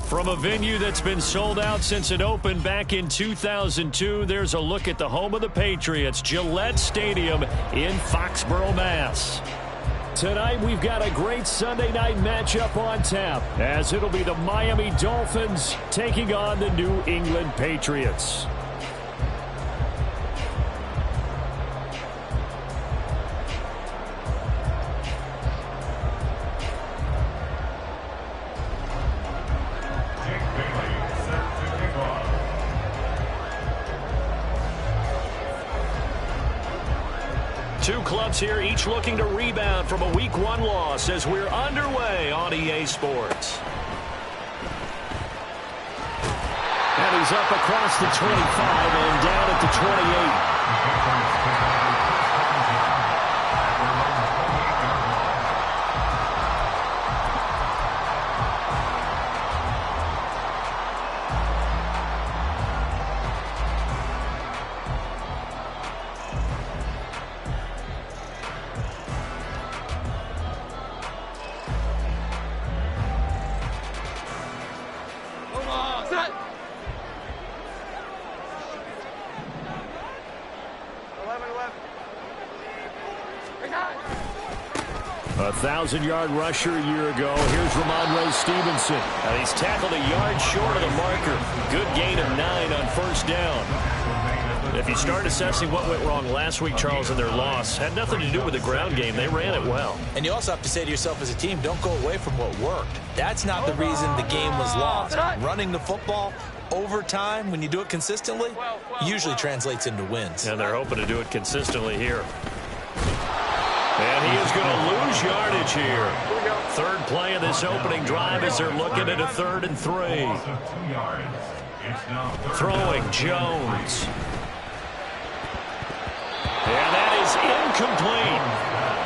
From a venue that's been sold out since it opened back in 2002, there's a look at the home of the Patriots, Gillette Stadium in Foxborough, Mass. Tonight, we've got a great Sunday night matchup on tap, as it'll be the Miami Dolphins taking on the New England Patriots. Two clubs here, each looking to rebound from a Week 1 loss as we're underway on EA Sports. And he's up across the 25 and down at the 28. A 1,000-yard rusher a year ago. Here's Ramondre Stevenson. And he's tackled a yard short of the marker. Good gain of 9 on first down. If you start assessing what went wrong last week, Charles, in their loss, had nothing to do with the ground game. They ran it well. And you also have to say to yourself as a team, don't go away from what worked. That's not the reason the game was lost. Running the football over time, when you do it consistently, usually translates into wins. And they're hoping to do it consistently here. And he is going to lose yardage here. Third play of this opening drive as they're looking at a 3rd and 3. Throwing Jones. And that is incomplete.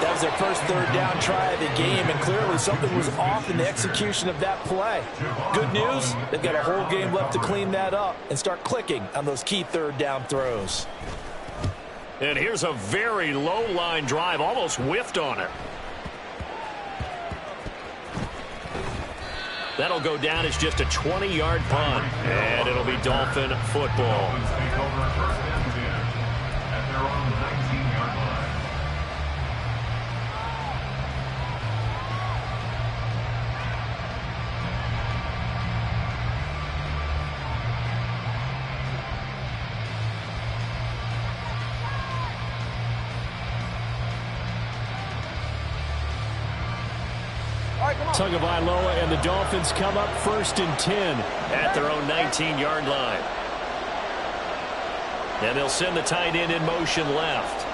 That was their first 3rd down try of the game, and clearly something was off in the execution of that play. Good news, they've got a whole game left to clean that up and start clicking on those key 3rd down throws. And here's a very low-line drive, almost whiffed on it. That'll go down as just a 20-yard punt, and it'll be Dolphin football. Tagovailoa and the Dolphins come up 1st and 10 at their own 19-yard line. And they'll send the tight end in motion left.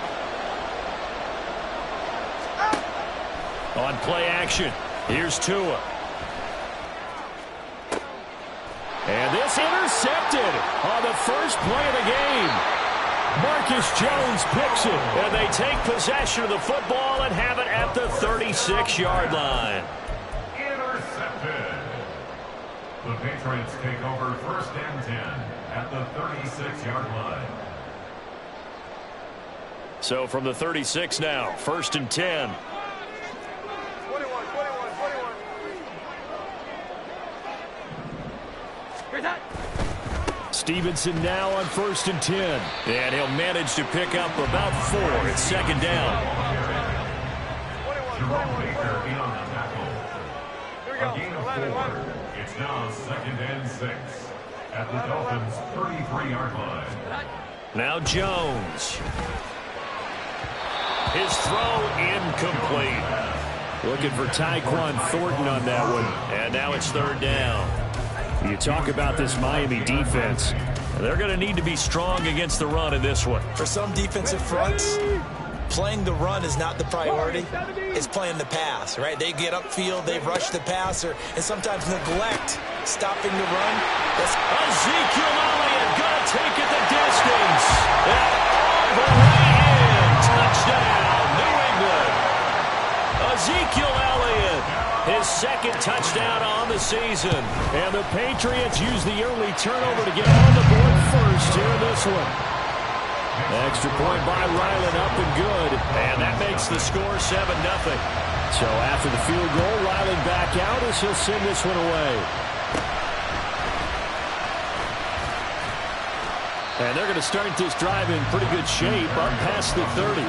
On play action, here's Tua. And this intercepted on the first play of the game. Marcus Jones picks it, and they take possession of the football and have it at the 36-yard line. The Patriots take over 1st and 10 at the 36-yard line. So from the 36 now, 1st and 10. 21. Here's that. Stevenson now on 1st and 10. And he'll manage to pick up about 4 at 2nd down. 21. In on the tackle. Here we go. A gain of 4. It's now 2nd and 6 at the Dolphins' 33-yard line. Now Jones. His throw incomplete. Looking for Tyquan Thornton on that one. And now it's 3rd down. You talk about this Miami defense. They're going to need to be strong against the run in this one. For some defensive fronts, playing the run is not the priority. It's playing the pass, right? They get upfield, they rush the passer, and sometimes neglect stopping the run. Ezekiel Elliott going to take it the distance. And all the way in. Touchdown, New England. Ezekiel Elliott, his 2nd touchdown on the season. And the Patriots use the early turnover to get on the board first here in this one. Extra point by Ryland, up and good. And that makes the score 7-0. So after the field goal, Ryland back out as he'll send this one away. And they're going to start this drive in pretty good shape up past the 30.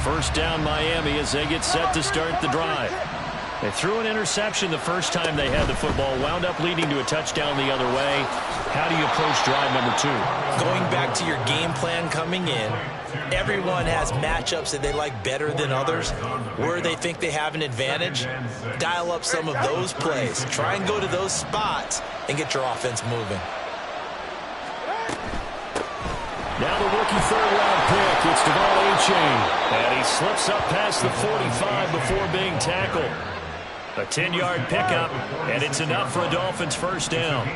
First down Miami as they get set to start the drive. They threw an interception the first time they had the football, wound up leading to a touchdown the other way. How do you approach drive number 2? Going back to your game plan coming in, everyone has matchups that they like better than others. Where they think they have an advantage, dial up some of those plays. Try and go to those spots and get your offense moving. Now the rookie third-round pick, it's Devon Achane. And he slips up past the 45 before being tackled. A 10-yard pickup, and it's enough for a Dolphins first down.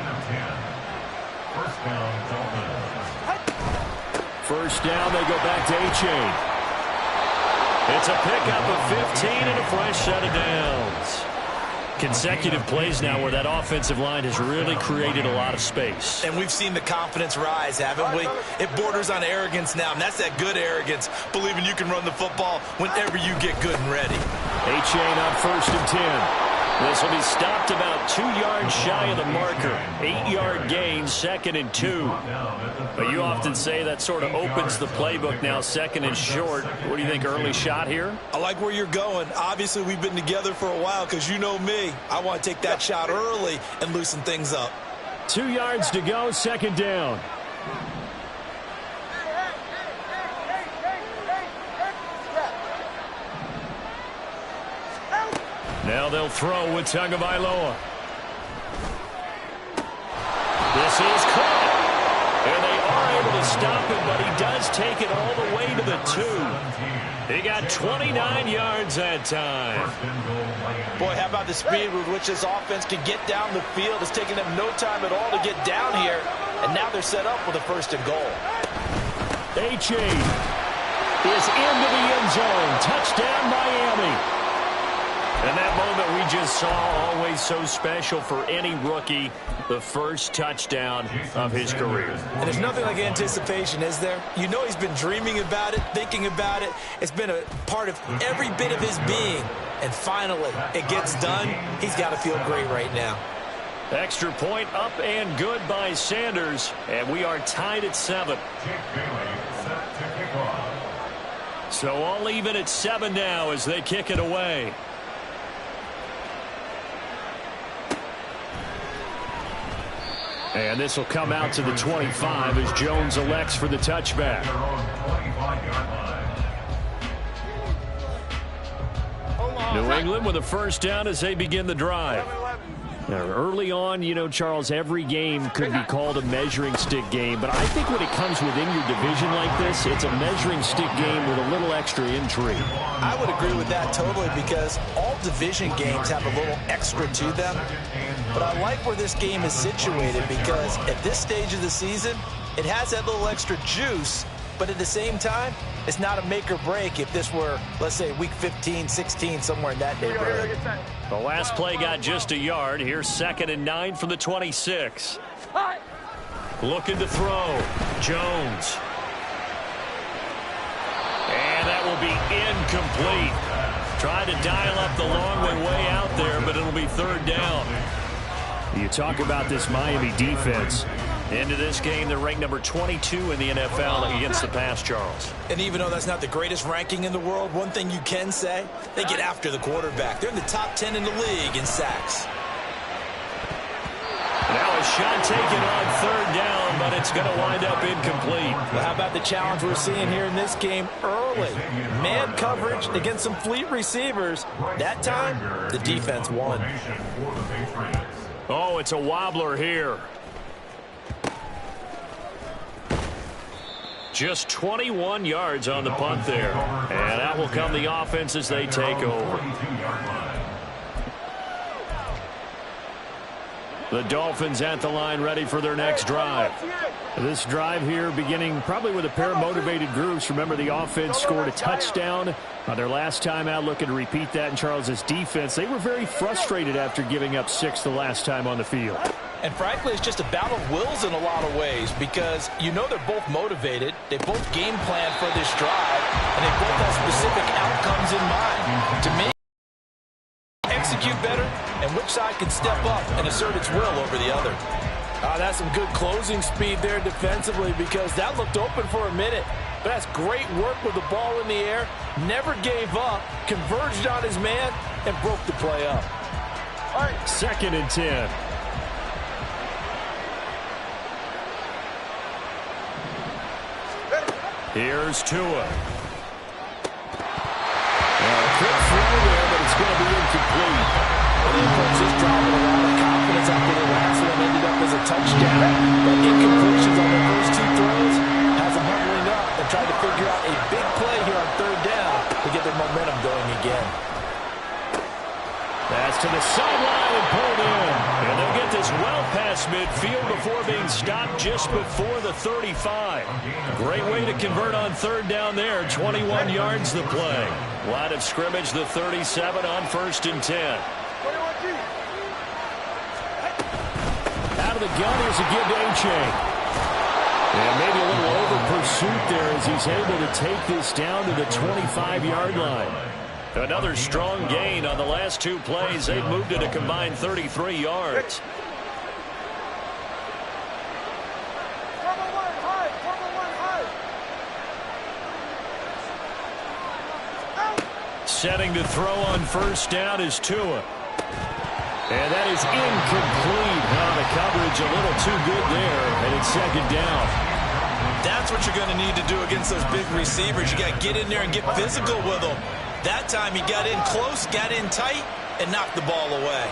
First down, they go back to Achane. It's a pickup of 15 and a fresh set of downs. Consecutive plays now where that offensive line has really created a lot of space. And we've seen the confidence rise, haven't we? It borders on arrogance now, and that's that good arrogance, believing you can run the football whenever you get good and ready. Achane on 1st and 10. This will be stopped about 2 yards shy of the marker. 8-yard gain, 2nd and 2. But you often say that sort of opens the playbook now, 2nd and short. What do you think, early shot here? I like where you're going. Obviously, we've been together for a while because you know me. I want to take that shot early and loosen things up. 2 yards to go, 2nd down. Now they'll throw with Tagovailoa. This is caught. And they are able to stop him, but he does take it all the way to the 2. He got 29 yards that time. Boy, how about the speed with which this offense can get down the field? It's taking them no time at all to get down here. And now they're set up with a 1st and goal. Achane is into the end zone. Touchdown, Miami. And that moment we just saw, always so special for any rookie, the first touchdown of his career. And there's nothing like anticipation, is there? You know he's been dreaming about it, thinking about it. It's been a part of every bit of his being. And finally, it gets done. He's got to feel great right now. Extra point up and good by Sanders. And we are tied at 7. So all even at 7 now as they kick it away. And this will come out to the 25 as Jones elects for the touchback. New England with a first down as they begin the drive. Now, early on, you know, Charles, every game could be called a measuring stick game. But I think when it comes within your division like this, it's a measuring stick game with a little extra intrigue. I would agree with that totally because all division games have a little extra to them. But I like where this game is situated because at this stage of the season, it has that little extra juice. But at the same time, it's not a make or break if this were, let's say, week 15, 16, somewhere in that neighborhood. The last play got just a yard. Here's 2nd and 9 from the 26. Looking to throw. Jones. And that will be incomplete. Trying to dial up the long way out there, but it'll be 3rd down. You talk about this Miami defense. Into this game, they're ranked number 22 in the NFL against the pass, Charles. And even though that's not the greatest ranking in the world, one thing you can say, they get after the quarterback. They're in the top 10 in the league in sacks. Now a shot taken on 3rd down, but it's going to wind up incomplete. Well, how about the challenge we're seeing here in this game early? Man coverage against some fleet receivers. That time, the defense won. Oh, it's a wobbler here. Just 21 yards on the punt there. And that will come the offense as they take over. The Dolphins at the line ready for their next drive. This drive here beginning probably with a pair of motivated groups. Remember, the offense scored a touchdown on their last time out, looking to repeat that in Charles's defense. They were very frustrated after giving up 6 the last time on the field. And frankly, it's just a battle of wills in a lot of ways because you know they're both motivated, they both game plan for this drive, and they both have specific outcomes in mind. To me, execute better, and which side can step up and assert its will over the other. That's some good closing speed there defensively because that looked open for a minute. But that's great work with the ball in the air, never gave up, converged on his man, and broke the play up. All right. 2nd and 10. Here's Tua. Quick throw there, but it's going to be incomplete. And he puts his drive with a lot of confidence after the last one ended up as a touchdown. But incompletions on the first 2 throws has them huddling up and trying to figure out a big play here on 3rd down to get their momentum going again. That's to the sideline and pulled in. And they'll get this well past midfield before being stopped just before the 35. Great way to convert on 3rd down there. 21 yards the play. Line of scrimmage, the 37 on 1st and 10. Out of the gun, here's a give to A-Chain. And maybe a little over pursuit there as he's able to take this down to the 25-yard line. Another strong gain on the last 2 plays. They've moved it a combined 33 yards. Setting to throw on 1st down is Tua. And that is incomplete. The coverage a little too good there, and it's 2nd down. That's what you're going to need to do against those big receivers. You got to get in there and get physical with them. That time he got in close, got in tight, and knocked the ball away.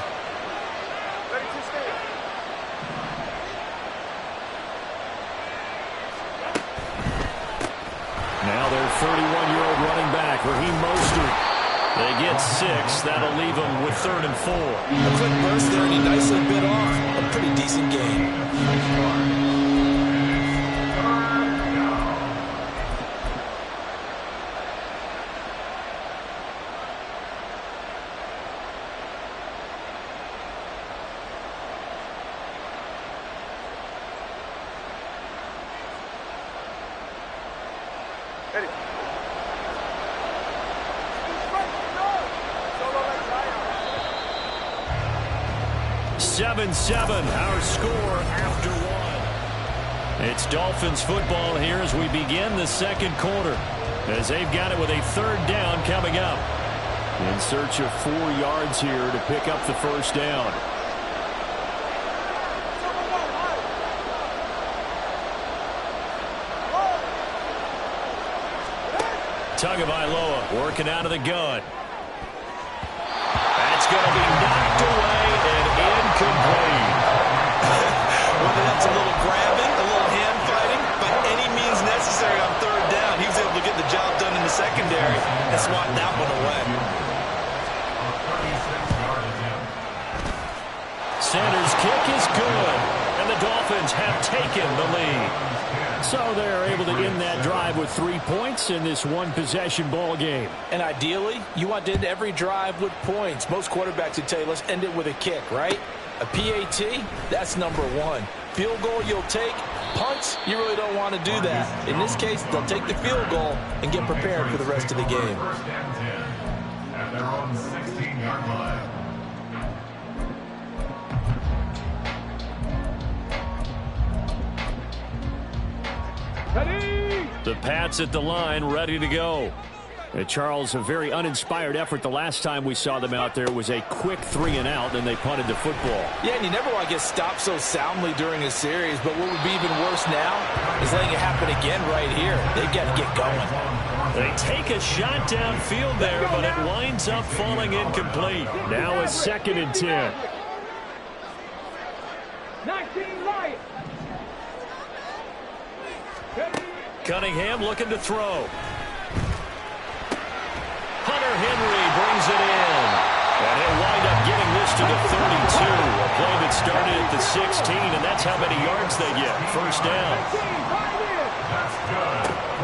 Now their 31-year-old running back, Raheem Mostert. They get 6. That'll leave them with 3rd and 4. A quick burst there, and he nicely bit off a pretty decent gain. Ready. 7-7, our score after 1. It's Dolphins football here as we begin the 2nd quarter. As they've got it with a 3rd down coming up. In search of 4 yards here to pick up the 1st down. Tagovailoa working out of the gun. That's going to be knocked away and incomplete. Whether that's a little grabbing, a little hand fighting, by any means necessary on 3rd down, he was able to get the job done in the secondary and swat that one away. Sanders' kick is good, and the Dolphins have taken the lead. So they're able to end that drive with 3 points in this 1-possession ball game. And ideally, you want to end every drive with points. Most quarterbacks would tell you, let's end it with a kick, right? A PAT, that's number 1. Field goal you'll take. Punts, you really don't want to do that. In this case, they'll take the field goal and get prepared for the rest of the game. 1st and 10 at their own 16-yard line. The Pats at the line, ready to go. Charles, a very uninspired effort the last time we saw them out there was a quick 3-and-out, and they punted the football. Yeah, and you never want to get stopped so soundly during a series, but what would be even worse now is letting it happen again right here. They've got to get going. They take a shot downfield there, but it winds up falling incomplete. Now a 2nd and 10. 19 Lions. Cunningham looking to throw. Hunter Henry brings it in. And he'll wind up getting this to the 32. A play that started at the 16, and that's how many yards they get. 1st down.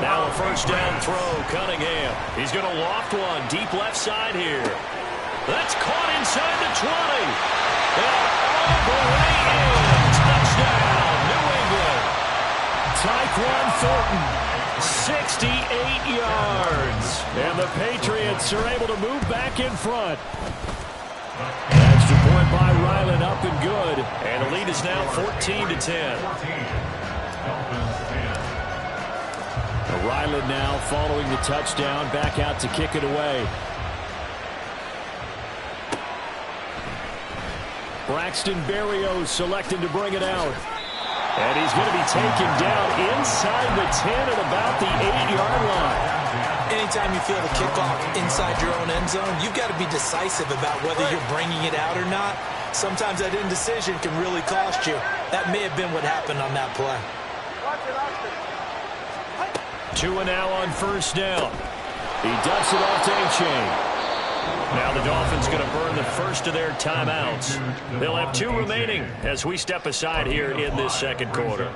Now a 1st down throw, Cunningham. He's going to loft one deep left side here. That's caught inside the 20. And all the way in. Touchdown, New England. Tyquan Thornton, 68 yards. And the Patriots are able to move back in front. Extra point by Ryland, up and good. And the lead is now 14-10. Ryland now following the touchdown, back out to kick it away. Braxton Berrios selecting to bring it out. And he's going to be taken down inside the 10 at about the 8-yard line. Anytime you feel the kickoff inside your own end zone, you've got to be decisive about whether you're bringing it out or not. Sometimes that indecision can really cost you. That may have been what happened on that play. Tua now on first down. He dumps it off to A-Chain. Now the Dolphins going to burn the first of their timeouts. They'll have 2 remaining as we step aside here in this second quarter.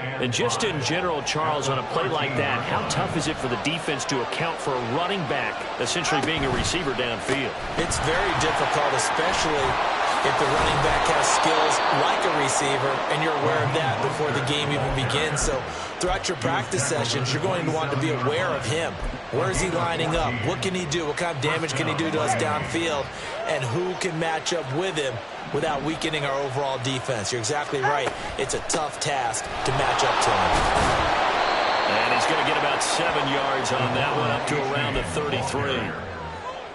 And just in general, Charles, on a play like that, how tough is it for the defense to account for a running back essentially being a receiver downfield? It's very difficult, especially if the running back has skills like a receiver, and you're aware of that before the game even begins. So throughout your practice sessions, you're going to want to be aware of him. Where is he lining up? What can he do? What kind of damage can he do to us downfield? And who can match up with him without weakening our overall defense? You're exactly right. It's a tough task to match up to him. And he's going to get about 7 yards on that one, up to around the 33.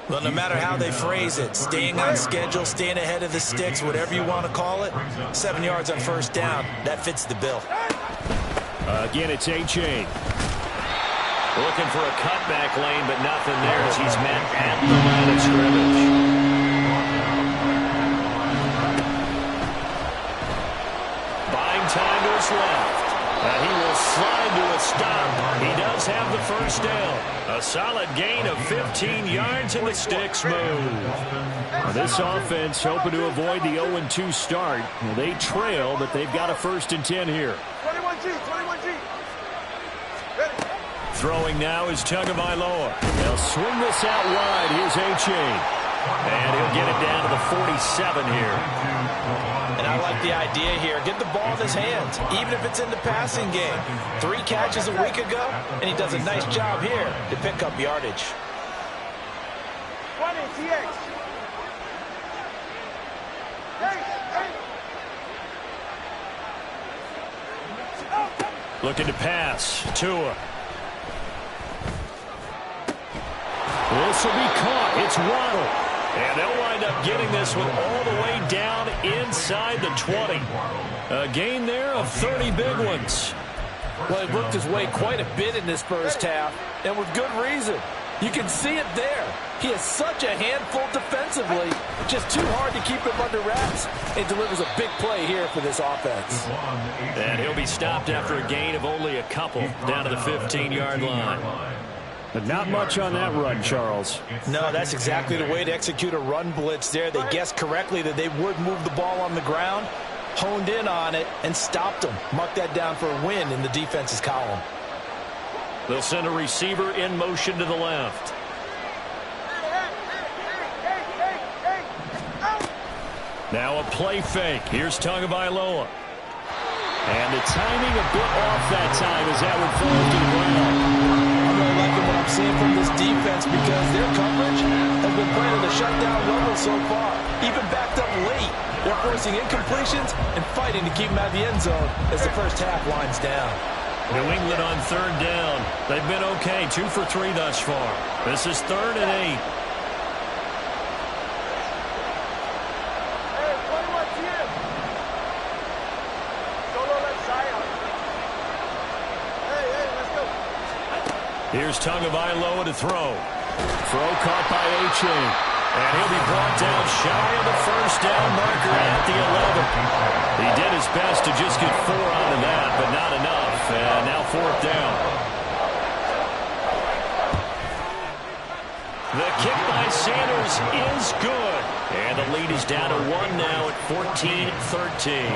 Well, no matter how they phrase it, staying on schedule, staying ahead of the sticks, whatever you want to call it, 7 yards on first down, that fits the bill. Again, it's A-Chain. Looking for a cutback lane, but nothing there as he's met at the line of scrimmage. Buying time to his left. He will slide to a stop. He does have the first down. A solid gain of 15 yards, and the sticks move. Well, this offense hoping to avoid the 0-2 start. Well, they trail, but they've got a 1st and 10 here. 21G. Throwing now is Tagovailoa. They'll swing this out wide. Here's A-Chain. And he'll get it down to the 47 here. And I like the idea here. Get the ball in his hands, even if it's in the passing game. 3 catches a week ago, and he does a nice job here to pick up yardage. 20, TX. Looking to pass. Tua. This will be caught. It's Waddle. And they'll wind up getting this one all the way down inside the 20. A gain there of 30 big ones. Well, he worked his way quite a bit in this first half, and with good reason. You can see it there. He is such a handful defensively, just too hard to keep him under wraps, and delivers a big play here for this offense. And he'll be stopped after a gain of only a couple, down to the 15-yard line. But not much on that run, Charles. No, that's exactly the way to execute a run blitz there. They guessed correctly that they would move the ball on the ground, honed in on it, and stopped them. Mark that down for a win in the defense's column. They'll send a receiver in motion to the left. Now a play fake. Here's Tagovailoa. And the timing a bit off that time as that one falls to the ground. I'm really liking what I'm seeing from this defense because their coverage has been playing at a shutdown level so far. Even backed up late. They're forcing incompletions and fighting to keep them out of the end zone as the first half winds down. New England on 3rd down. They've been okay, 2 for 3 thus far. This is 3rd and 8. Here's Tagovailoa to throw. Throw caught by A-Chain. And he'll be brought down shy of the first down marker at the 11. He did his best to just get 4 out of that, but not enough. And now 4th down. The kick by Sanders is good. And the lead is down to 1 now at 14-13.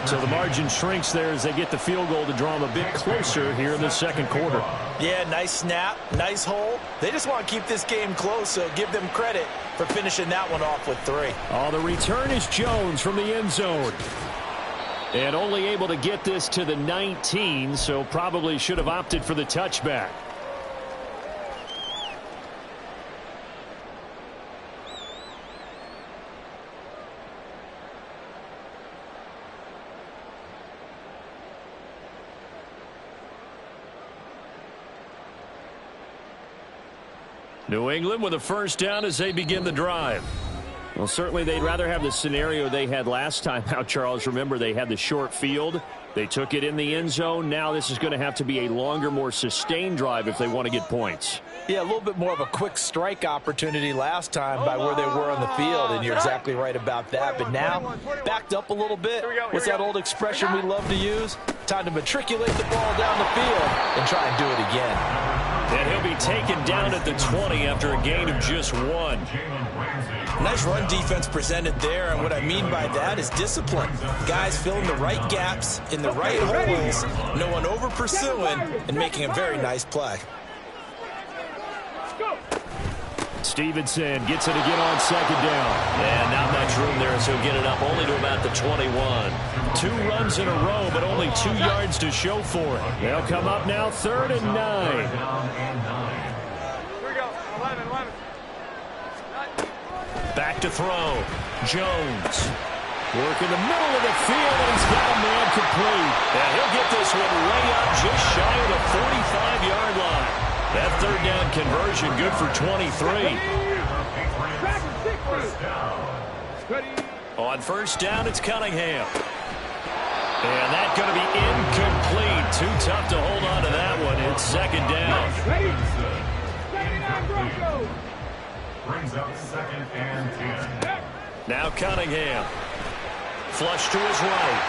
So the margin shrinks there as they get the field goal to draw them a bit closer here in the second quarter. Yeah, nice snap, nice hole. They just want to keep this game close, so give them credit for finishing that one off with 3. Oh, the return is Jones from the end zone. And only able to get this to the 19, so probably should have opted for the touchback. New England with a first down as they begin the drive. Well, certainly they'd rather have the scenario they had last time out, Charles. Remember, they had the short field. They took it in the end zone. Now this is going to have to be a longer, more sustained drive if they want to get points. Yeah, a little bit more of a quick strike opportunity last time by where they were on the field, and you're exactly right about that. But now, backed up a little bit. What's that old expression we love to use? Time to matriculate the ball down the field and try and do it again. And he'll be taken down at the 20 after a gain of just 1. Nice run defense presented there, and what I mean by that is discipline. Guys filling the right gaps in the right holes, no one over pursuing, and making a very nice play. Stevenson gets it again on second down. And not much room there, so he'll get it up only to about the 21. 2 runs in a row, but only 2 yards to show for it. They'll come up now 3rd and 9. Here we go. 11. Back to throw. Jones. Work in the middle of the field, and he's got a man complete. And he'll get this one way up just shy of the 45-yard line. That 3rd down conversion good for 23. On first down, it's Cunningham. And that's going to be incomplete. Too tough to hold on to that one. It's 2nd down. Brings up 2nd and 10. Now Cunningham. Flush to his right.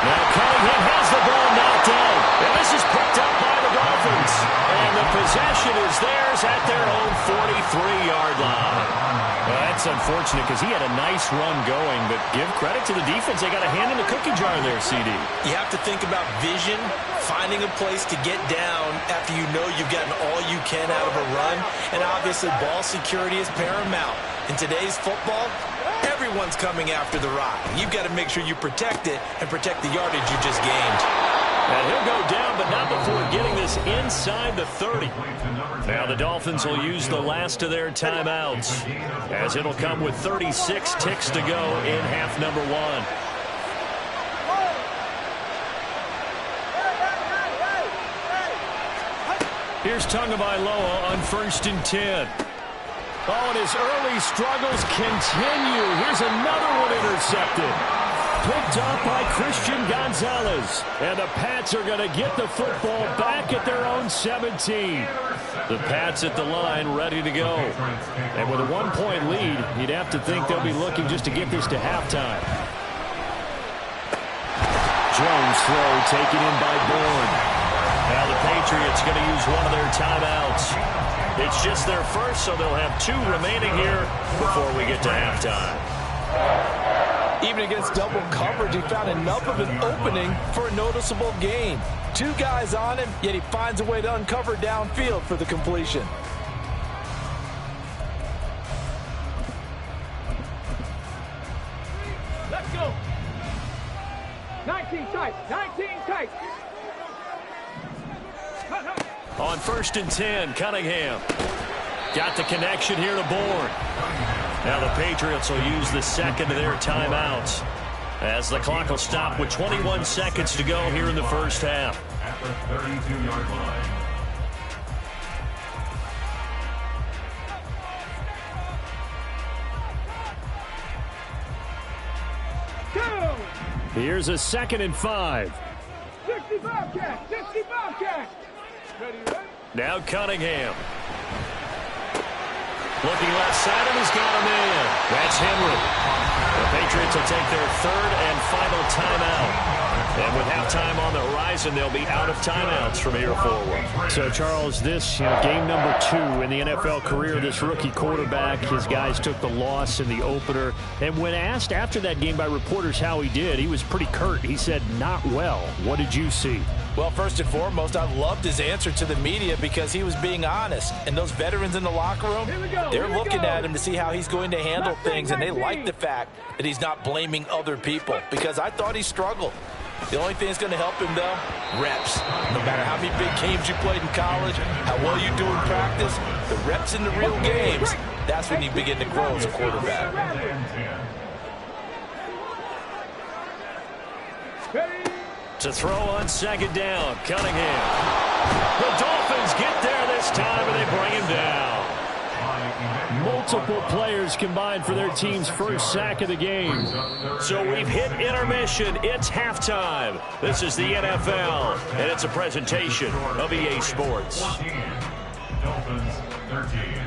Now Cunningham has the ball knocked out. And this is picked up by the Dolphins. And the possession is theirs at their own 43-yard line. Well, that's unfortunate because he had a nice run going, but give credit to the defense. They got a hand in the cookie jar there, CD. You have to think about vision, finding a place to get down after you know you've gotten all you can out of a run, and obviously ball security is paramount. In today's football, everyone's coming after the rock. You've got to make sure you protect it and protect the yardage you just gained. And he'll go down, but not before getting this inside the 30. Now the Dolphins will use the last of their timeouts, as it'll come with 36 ticks to go in half number 1. Here's Tagovailoa on 1st and 10. Oh, and his early struggles continue. Here's another one intercepted. Picked off by Christian Gonzalez. And the Pats are going to get the football back at their own 17. The Pats at the line ready to go. And with a 1-point lead, you'd have to think they'll be looking just to get this to halftime. Jones throw taken in by Bourne. Now the Patriots going to use one of their timeouts. It's just their first, so they'll have 2 remaining here before we get to halftime. Even against double coverage, he found enough of an opening for a noticeable gain. 2 guys on him, yet he finds a way to uncover downfield for the completion. Let's go. 19 tight. 19 tight. On 1st and 10, Cunningham. Got the connection here to Bourne. Now the Patriots will use the 2nd of their timeouts, as the clock will stop with 21 seconds to go here in the first half. At the 32-yard line. Here's a 2nd and 5. 60 Bobcat. 60 Bobcat. Ready, ready. Now Cunningham. Looking left side, and he's got him in. That's Henry. The Patriots will take their third and final timeout. And with halftime on the horizon, they'll be out of timeouts from here forward. So, Charles, this game number 2 in the NFL career, this rookie quarterback, his guys took the loss in the opener. And when asked after that game by reporters how he did, he was pretty curt. He said, not well. What did you see? Well, first and foremost, I loved his answer to the media because he was being honest. And those veterans in the locker room, they're looking at him to see how he's going to handle things, and they like the fact that he's not blaming other people because I thought he struggled. The only thing that's going to help him, though, reps. No matter how many big games you played in college, how well you do in practice, the reps in the real games, that's when you begin to grow as a quarterback. To throw on second down, Cunningham. The Dolphins get there this time, and they bring him down. Multiple players combined for their team's first sack of the game. So we've hit intermission. It's halftime. This is the NFL, and it's a presentation of EA Sports. 14, Dolphins 13.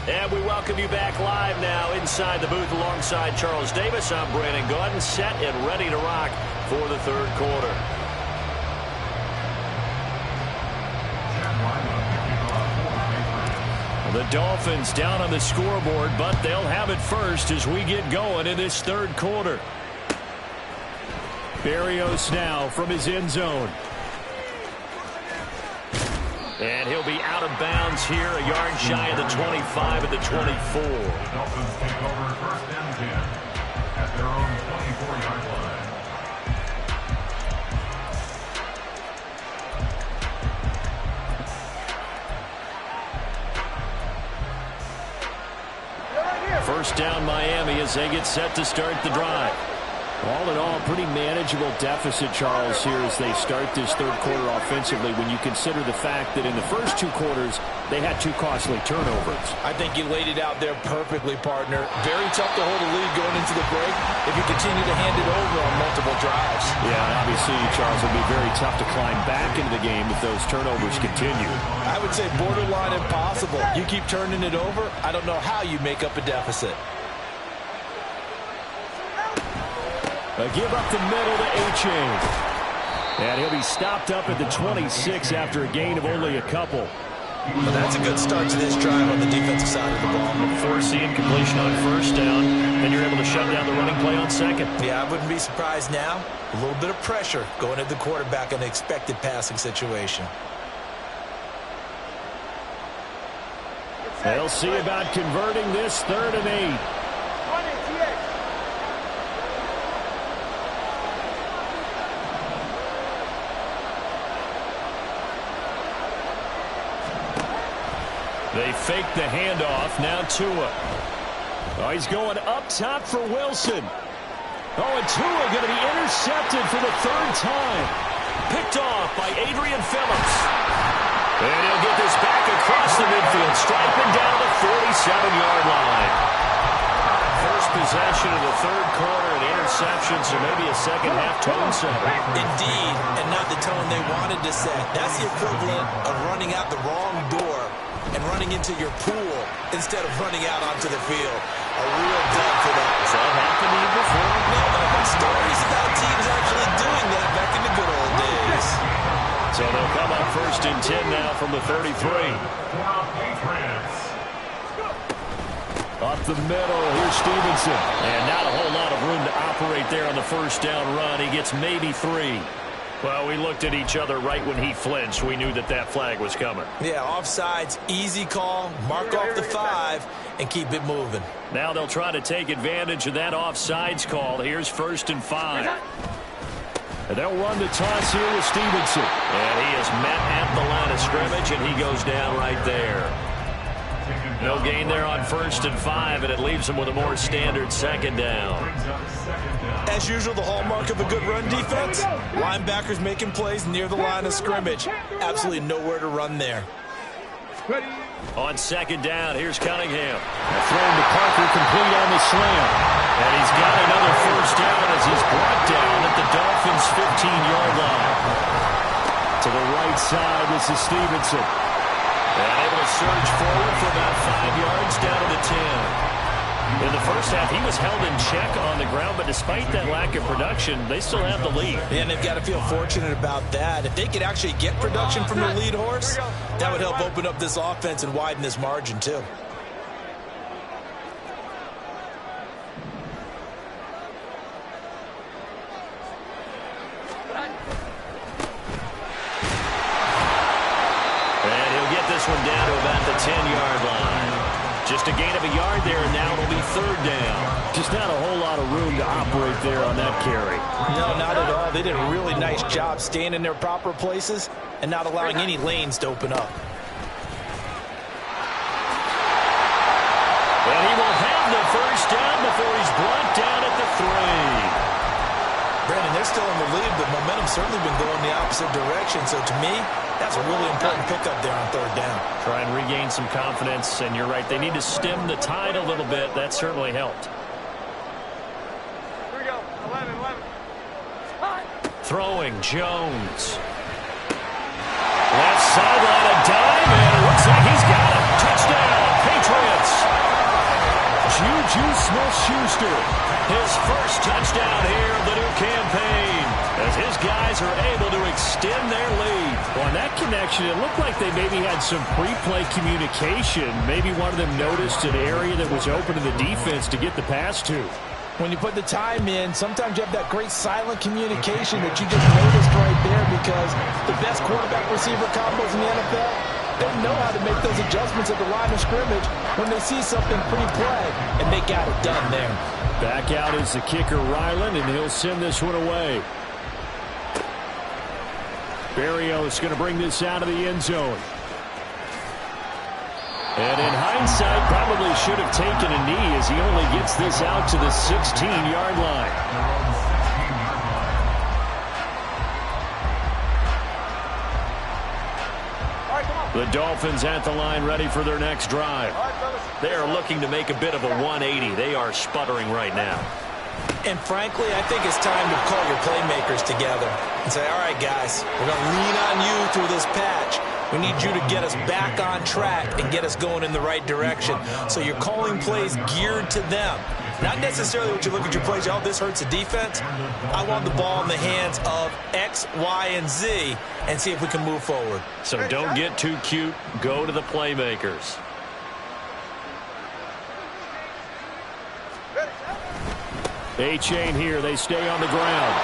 And we welcome you back live now inside the booth alongside Charles Davis. I'm Brandon Gaudin, set and ready to rock for the third quarter. The Dolphins down on the scoreboard, but they'll have it first as we get going in this third quarter. Berrios now from his end zone. And he'll be out of bounds here, a yard shy of the 25 at the 24. The Dolphins take over first and 10 at their own 24-yard line. First down Miami as they get set to start the drive. All in all, pretty manageable deficit, Charles, here as they start this third quarter offensively when you consider the fact that in the first 2 quarters, they had 2 costly turnovers. I think you laid it out there perfectly, partner. Very tough to hold a lead going into the break if you continue to hand it over on multiple drives. Yeah, and obviously, Charles, it'll be very tough to climb back into the game if those turnovers continue. I would say borderline impossible. You keep turning it over, I don't know how you make up a deficit. A give up the middle to H.A. And he'll be stopped up at the 26 after a gain of only a couple. Well, that's a good start to this drive on the defensive side of the ball. Forcing completion on first down, and you're able to shut down the running play on second. Yeah, I wouldn't be surprised now. A little bit of pressure going at the quarterback in an expected passing situation. They'll see about converting this 3rd and 8. They fake the handoff. Now Tua. Oh, he's going up top for Wilson. Oh, and Tua going to be intercepted for the 3rd time. Picked off by Adrian Phillips. And he'll get this back across the midfield, striping down the 47-yard line. First possession of the third quarter, an interception, so maybe a second-half tone setter. Indeed, and not the tone they wanted to set. That's the equivalent of running out the wrong door and running into your pool instead of running out onto the field. A real dub for that. Has that happened to you before? No, but I've heard stories about teams actually doing that back in the good old days. So they'll come up first and 10 now from the 33. Up the middle, here's Stevenson. And not a whole lot of room to operate there on the first down run. He gets maybe 3. Well, we looked at each other right when he flinched. We knew that that flag was coming. Yeah, offsides, easy call, mark off the 5, and keep it moving. Now they'll try to take advantage of that offsides call. Here's 1st and 5. And they'll run the toss here with Stevenson. And he is met at the line of scrimmage, and he goes down right there. No gain there on 1st and 5, and it leaves them with a more standard 2nd down. As usual, the hallmark of a good run defense, linebackers making plays near the line of scrimmage. Absolutely nowhere to run there. On 2nd down, here's Cunningham. Thrown to Parker, complete on the slam. And he's got another 1st down as he's brought down at the Dolphins' 15-yard line. To the right side, this is Stevenson. And able to surge forward for about 5 yards down to the 10. In the first half, he was held in check on the ground, but despite that lack of production, they still have the lead. And they've got to feel fortunate about that. If they could actually get production from their lead horse, that would help open up this offense and widen this margin too. And he'll get this one down to about the 10-yard line. Just a gain of a yard there, and now it'll be 3rd down. Just not a whole lot of room to operate there on that carry. No, not at all. They did a really nice job staying in their proper places and not allowing any lanes to open up. And he will have the 1st down before he's brought down at the 3. Brandon, they're still in the lead, but momentum's certainly been going the opposite direction. So to me, that's a really important pickup there on 3rd down. Try and regain some confidence, and you're right. They need to stem the tide a little bit. That certainly helped. Here we go. 11. Throwing, Jones. Left sideline, a dime, and it looks like he's got it. Touchdown, Patriots. Juju Smith-Schuster, his first touchdown here of the new campaign, as his guys are able to extend their lead. On that connection, it looked like they maybe had some pre-play communication. Maybe one of them noticed an area that was open to the defense to get the pass to. When you put the time in, sometimes you have that great silent communication that you just noticed right there, because the best quarterback-receiver combos in the NFL, they know how to make those adjustments at the line of scrimmage when they see something pre-play, and they got it done there. Back out is the kicker, Ryland, and he'll send this one away. Berrios going to bring this out of the end zone. And in hindsight, probably should have taken a knee as he only gets this out to the 16-yard line. The Dolphins at the line, ready for their next drive. They are looking to make a bit of a 180. They are sputtering right now. And frankly, I think it's time to call your playmakers together and say, all right, guys, we're going to lean on you through this patch. We need you to get us back on track and get us going in the right direction. So you're calling plays geared to them. Not necessarily what you look at your plays, oh, this hurts the defense. I want the ball in the hands of X, Y, and Z and see if we can move forward. So don't get too cute. Go to the playmakers. A-chain here. They stay on the ground.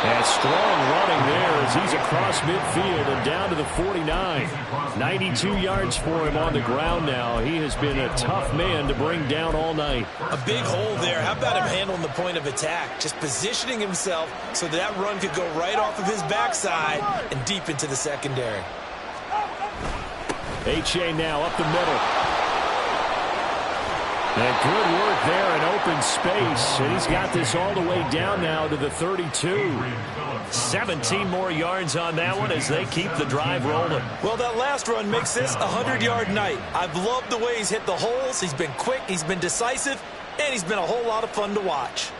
And strong running there as he's across midfield and down to the 49. 92 yards for him on the ground now. He has been a tough man to bring down all night. A big hole there. How about him handling the point of attack? Just positioning himself so that run could go right off of his backside and deep into the secondary. A-chain now up the middle. And good work there in open space. And he's got this all the way down now to the 32. 17 more yards on that one as they keep the drive rolling. Well, that last run makes this a 100-yard night. I've loved the way he's hit the holes. He's been quick, he's been decisive, and he's been a whole lot of fun to watch.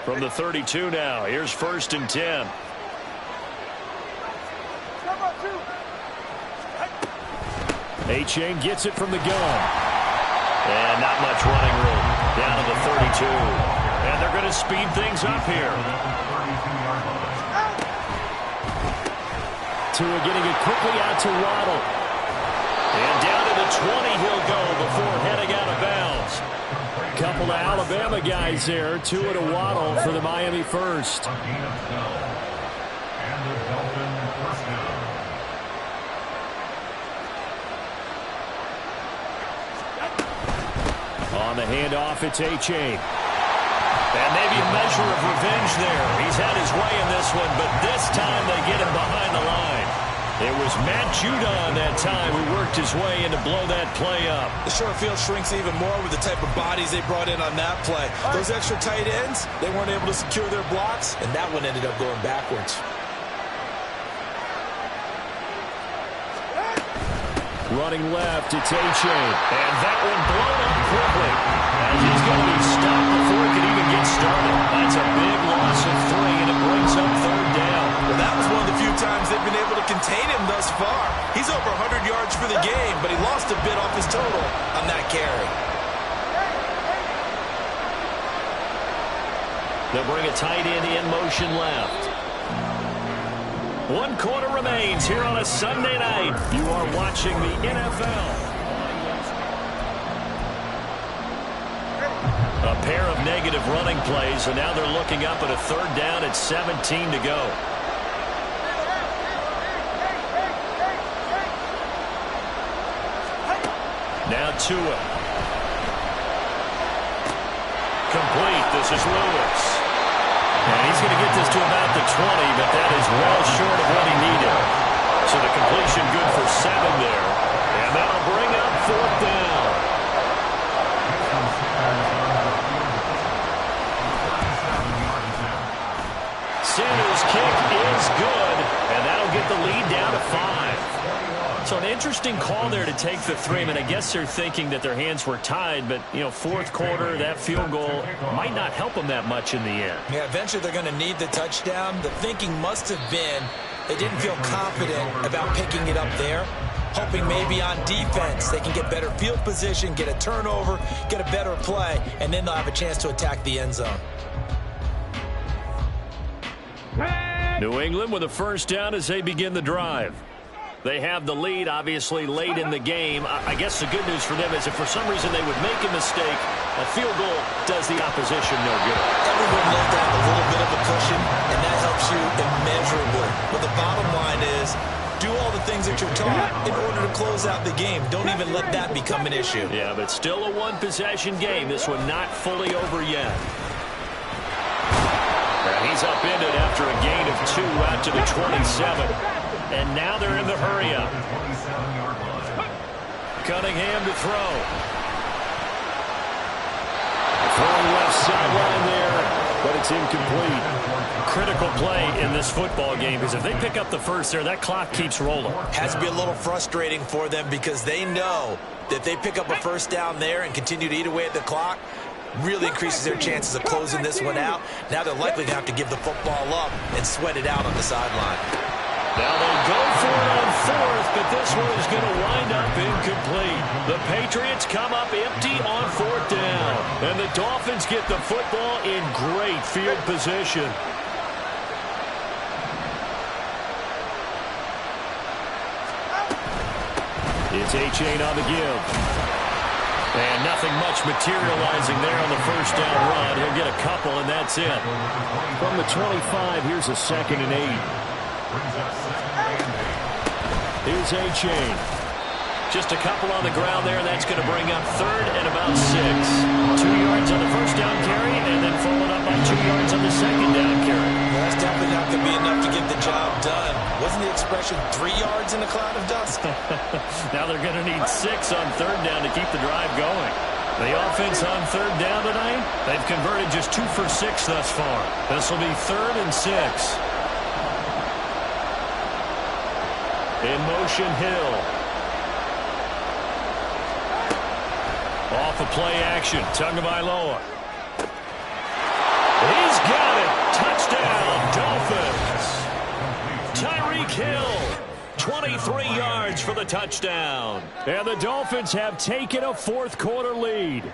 From the 32 now, here's 1st and 10. A-chain gets it from the gun. And not much running room. Down to the 32. And they're going to speed things up here. Tua getting it quickly out to Waddle. And down to the 20 he'll go before heading out of bounds. Couple of Alabama guys there. Tua to Waddle for the Miami first. On the handoff, it's A-chain. And maybe a measure of revenge there. He's had his way in this one, but this time they get him behind the line. It was Matt Judon that time who worked his way in to blow that play up. The short field shrinks even more with the type of bodies they brought in on that play. Those extra tight ends, they weren't able to secure their blocks, and that one ended up going backwards. Running left, it's A-Chain. And that one blown up quickly. And he's going to be stopped before he can even get started. That's a big loss of 3, and it brings up third down. Well, that was one of the few times they've been able to contain him thus far. He's over 100 yards for the game, but he lost a bit off his total on that carry. They'll bring a tight end in motion left. 1 quarter remains here on a Sunday night. You are watching the NFL. A pair of negative running plays, and now they're looking up at a third down at 17 to go. Now Tua. Complete. This is Lewis. And he's going to get this to about the 20, but that is well short of what he needed. So the completion good for 7 there. And that'll bring up fourth down. Sanders' kick is good, and that'll get the lead down to 5. So an interesting call there to take the 3. I mean, I guess they're thinking that their hands were tied, but, you know, fourth quarter, that field goal might not help them that much in the end. Yeah, eventually they're going to need the touchdown. The thinking must have been they didn't feel confident about picking it up there, hoping maybe on defense they can get better field position, get a turnover, get a better play, and then they'll have a chance to attack the end zone. New England with a first down as they begin the drive. They have the lead, obviously, late in the game. I guess the good news for them is if for some reason they would make a mistake, a field goal does the opposition no good. Everyone loves to have a little bit of a cushion, and that helps you immeasurably. But the bottom line is, do all the things that you're taught in order to close out the game. Don't even let that become an issue. Yeah, but still a one-possession game. This one not fully over yet. And he's upended after a gain of 2 out to the 27. And now they're in the hurry-up. Cunningham to throw. Throwing left sideline there, but it's incomplete. Critical play in this football game because if they pick up the first there, that clock keeps rolling. Has to be a little frustrating for them because they know that they pick up a first down there and continue to eat away at the clock, really increases their chances of closing this one out. Now they're likely to have to give the football up and sweat it out on the sideline. Now they'll go for it on fourth, but this one is going to wind up incomplete. The Patriots come up empty on fourth down. And the Dolphins get the football in great field position. It's A-Chain on the give. And nothing much materializing there on the first down run. He'll get a couple, and that's it. From the 25, here's a 2nd and 8. Here's A-Chain. Just a couple on the ground there, and that's going to bring up 3rd and about 6. 2 yards on the first down carry, and then followed up by 2 yards on the second down carry. Well, that's definitely not going to be enough to get the job done. Wasn't the expression 3 yards in a cloud of dust? Now they're going to need 6 on 3rd down to keep the drive going. The offense on 3rd down tonight, they've converted just 2 for 6 thus far. This will be 3rd and 6. In motion, Hill. Off of play action, Tagovailoa. He's got it. Touchdown, Dolphins. Tyreek Hill, 23 yards for the touchdown. And the Dolphins have taken a fourth quarter lead.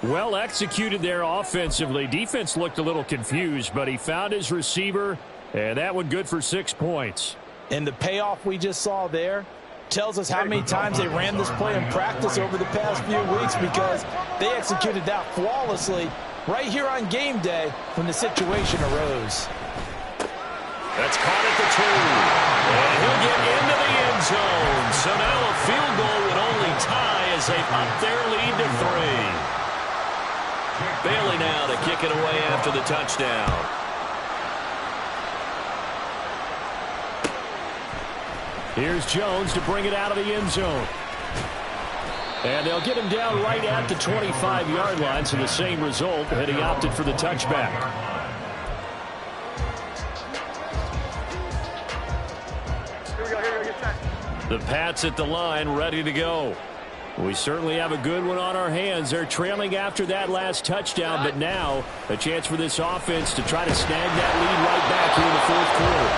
Well executed there offensively. Defense looked a little confused, but he found his receiver, and that one good for 6 points. And the payoff we just saw there tells us how many times they ran this play in practice over the past few weeks because they executed that flawlessly right here on game day when the situation arose. That's caught at the 2. And he'll get into the end zone. So now a field goal would only tie as they up their lead to 3. Bailey now to kick it away after the touchdown. Here's Jones to bring it out of the end zone. And they'll get him down right at the 25-yard line, so the same result, and he opted for the touchback. The Pats at the line, ready to go. We certainly have a good one on our hands. They're trailing after that last touchdown, but now a chance for this offense to try to snag that lead right back here in the fourth quarter.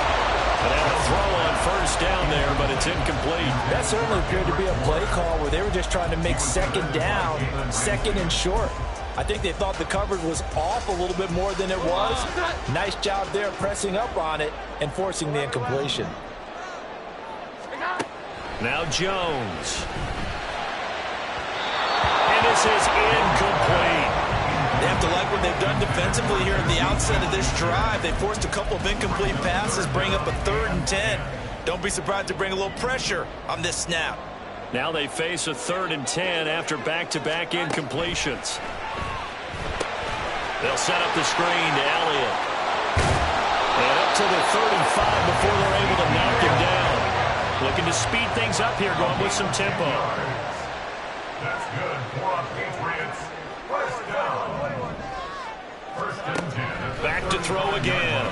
And now a throw on first down there, but it's incomplete. That certainly appeared to be a play call where they were just trying to make second down, second and short. I think they thought the coverage was off a little bit more than it was. Nice job there pressing up on it and forcing the incompletion. Now Jones. And this is incomplete. They have to like what they've done defensively here at the outset of this drive. They forced a couple of incomplete passes, bring up a 3rd and 10. Don't be surprised to bring a little pressure on this snap. Now they face a 3rd and 10 after back-to-back incompletions. They'll set up the screen to Elliott. And up to the 35 before they're able to knock him down. Looking to speed things up here, going with some tempo. That's good for the Patriots. First down. 1st and 10. Back to throw again.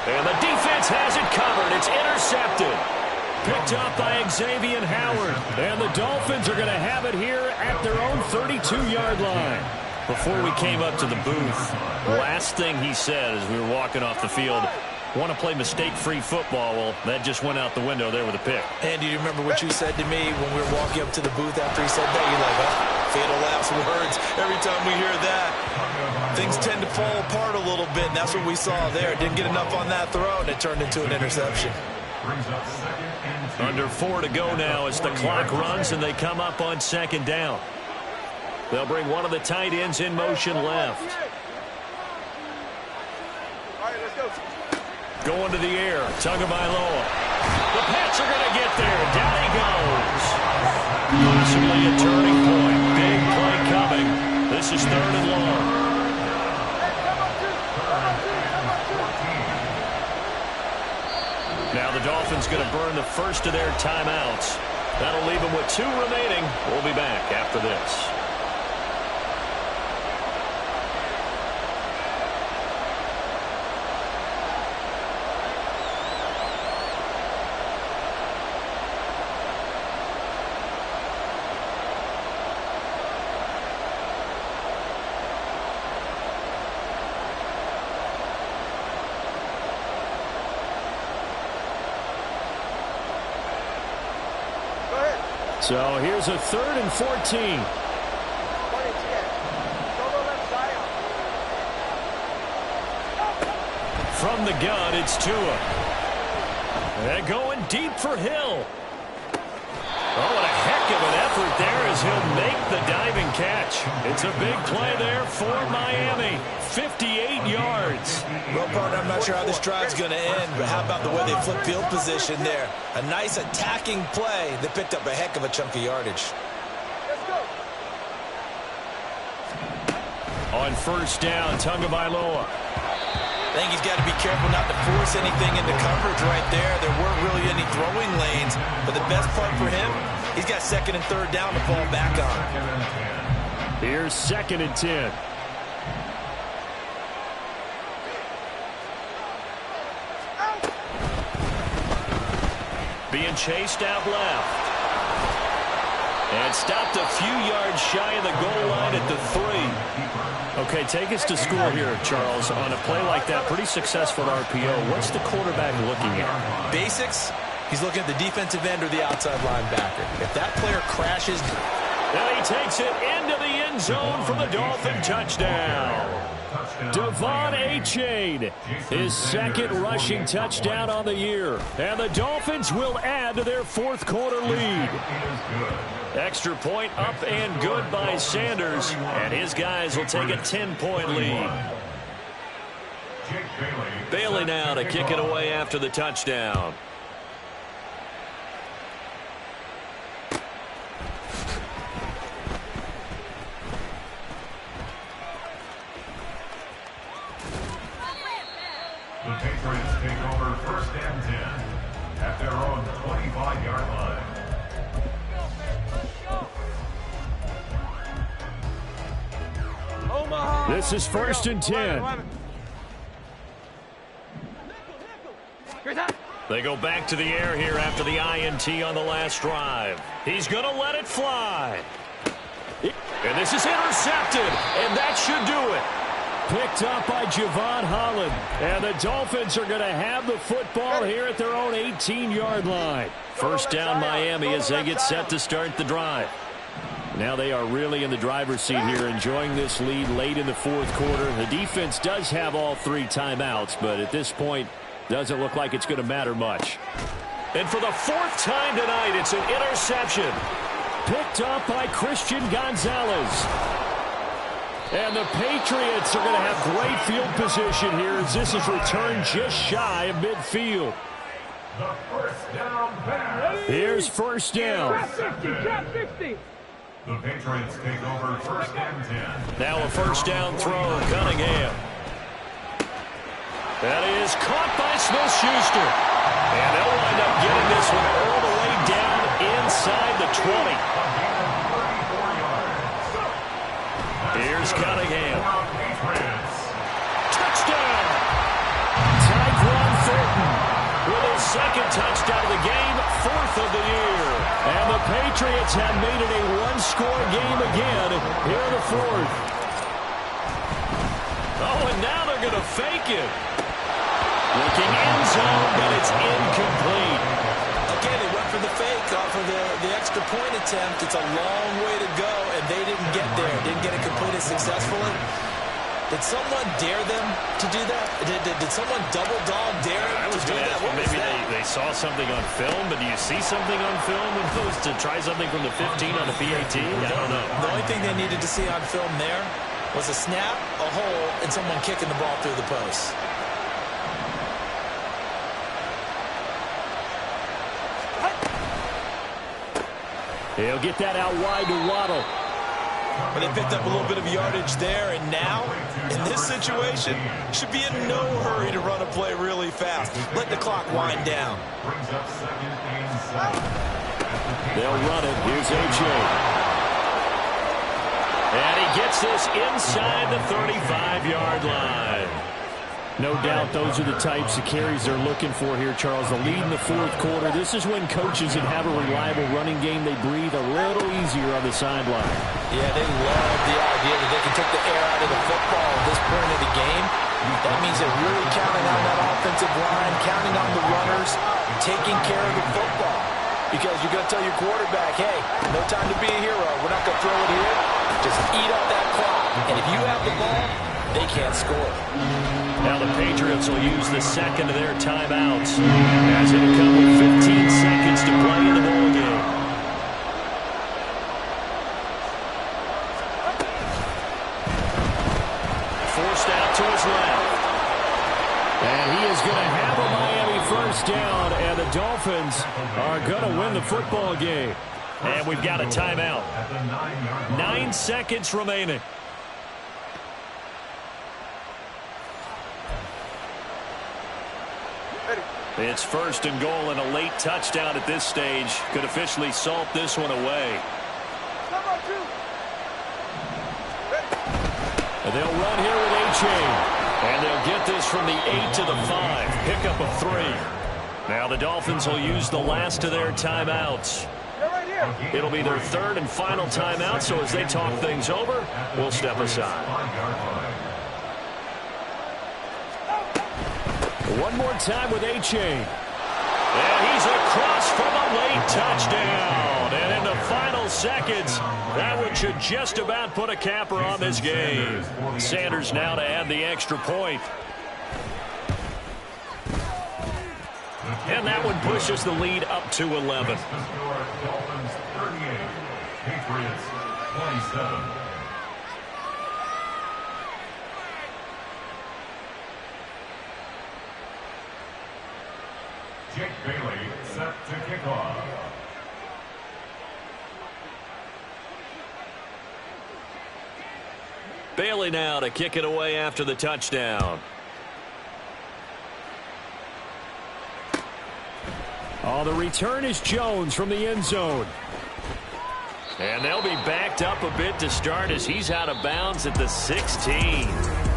And the defense has it covered. It's intercepted. Picked up by Xavier Howard. And the Dolphins are going to have it here at their own 32-yard line. Before we came up to the booth, last thing he said as we were walking off the field, want to play mistake-free football. Well, that just went out the window there with a pick. And do you remember what you said to me when we were walking up to the booth after he said that? You're like, oh, fatal last words. Every time we hear that, things tend to fall apart a little bit, and that's what we saw there. Didn't get enough on that throw, and it turned into an interception. Under 4 to go now as the clock runs, and they come up on 2nd down. They'll bring one of the tight ends in motion left. All right, let's go. Going to the air, Tagovailoa. The Pats are going to get there. Down he goes. Possibly a turning point. Big play coming. This is 3rd and long. Now the Dolphins going to burn the first of their timeouts. That'll leave them with 2 remaining. We'll be back after this. So here's a 3rd and 14. From the gun, it's Tua. And going deep for Hill. Oh, what a heck of an effort there as he'll make the diving catch. It's a big play there for Miami. 58 yards. Well, partner, I'm not sure how this drive's going to end, but how about the way they flip field position there? A nice attacking play that picked up a heck of a chunk of yardage. On 1st down, Tagovailoa. I think he's got to be careful not to force anything into coverage right there. There weren't really any throwing lanes, but the best part for him, he's got 2nd and 3rd down to fall back on. Here's 2nd and 10. Being chased out left. And stopped a few yards shy of the goal line at the 3. Okay, take us to school here, Charles. On a play like that, pretty successful RPO. What's the quarterback looking at? Basics, he's looking at the defensive end or the outside linebacker. If that player crashes... And he takes it into the end zone for the Dolphin touchdown. Devon Achane, his 2nd rushing touchdown on the year. And the Dolphins will add to their 4th quarter lead. Extra point up and good by Sanders. And his guys will take a 10-point lead. Bailey now to kick it away after the touchdown. This is 1st and 10. They go back to the air here after the INT on the last drive. He's going to let it fly. And this is intercepted, and that should do it. Picked up by Javon Holland. And the Dolphins are going to have the football here at their own 18-yard line. First down Miami as they get set to start the drive. Now they are really in the driver's seat here, enjoying this lead late in the 4th quarter. The defense does have all 3 timeouts, but at this point, doesn't look like it's going to matter much. And for the 4th time tonight, it's an interception. Picked up by Christian Gonzalez. And the Patriots are going to have great field position here as this is returned just shy of midfield. The first down pass. Here's 1st down. Trap 60. The Patriots take over 1st and 10. Now a 1st down throw, Cunningham. That is caught by Smith-Schuster. And they'll wind up getting this one all the way down inside the 20. Here's Cunningham. Touchdown! Tyquan Thornton with his 2nd touchdown of the game, 4th of the year. And the Patriots have made it a 1-score game again here in the 4th. Oh, and now they're going to fake it. Looking end zone, but it's incomplete. Okay, they went for the fake off of the extra point attempt. It's a long way to go, and they didn't get there. Didn't get it completed successfully. Did someone dare them to do that? Did someone double dog dare them to do that? What was maybe that? they saw something on film, but do you see something on film opposed to try something from the 15 on a PAT? I don't know. The only thing they needed to see on film there was a snap, a hole, and someone kicking the ball through the post. He'll get that out wide to Waddle. But they picked up a little bit of yardage there, and now, in this situation, should be in no hurry to run a play really fast. Let the clock wind down. Brings up 2nd and 7. They'll run it. Here's A.J. And he gets this inside the 35-yard line. No doubt those are the types of carries they're looking for here, Charles. The lead in the 4th quarter. This is when coaches that have a reliable running game, they breathe a little easier on the sideline. Yeah, they love the idea that they can take the air out of the football at this point of the game. That means they're really counting on that offensive line, counting on the runners, taking care of the football. Because you're going to tell your quarterback, hey, no time to be a hero. We're not going to throw it here. Just eat up that clock. And if you have the ball, they can't score. Now the Patriots will use the 2nd of their timeouts as it'll come with 15 seconds to play in the ballgame. Forced out to his left. And he is going to have a Miami 1st down, and the Dolphins are going to win the football game. And we've got a timeout. At the 9-yard line. 9 seconds remaining. It's 1st and goal, and a late touchdown at this stage could officially salt this one away. And they'll run here with A-Chain. And they'll get this from the 8 to the 5. Pickup of 3. Now the Dolphins will use the last of their timeouts. It'll be their 3rd and final timeout, so as they talk things over, we'll step aside. 5-yard line. One more time with A-Chain. And he's across from a late touchdown. And in the final seconds, that one should just about put a capper on this game. Sanders now to add the extra point. And that one pushes the lead up to 11. Dolphins 38, Patriots 27. Jake Bailey set to kick off. Bailey now to kick it away after the touchdown. Oh, the return is Jones from the end zone. And they'll be backed up a bit to start as he's out of bounds at the 16.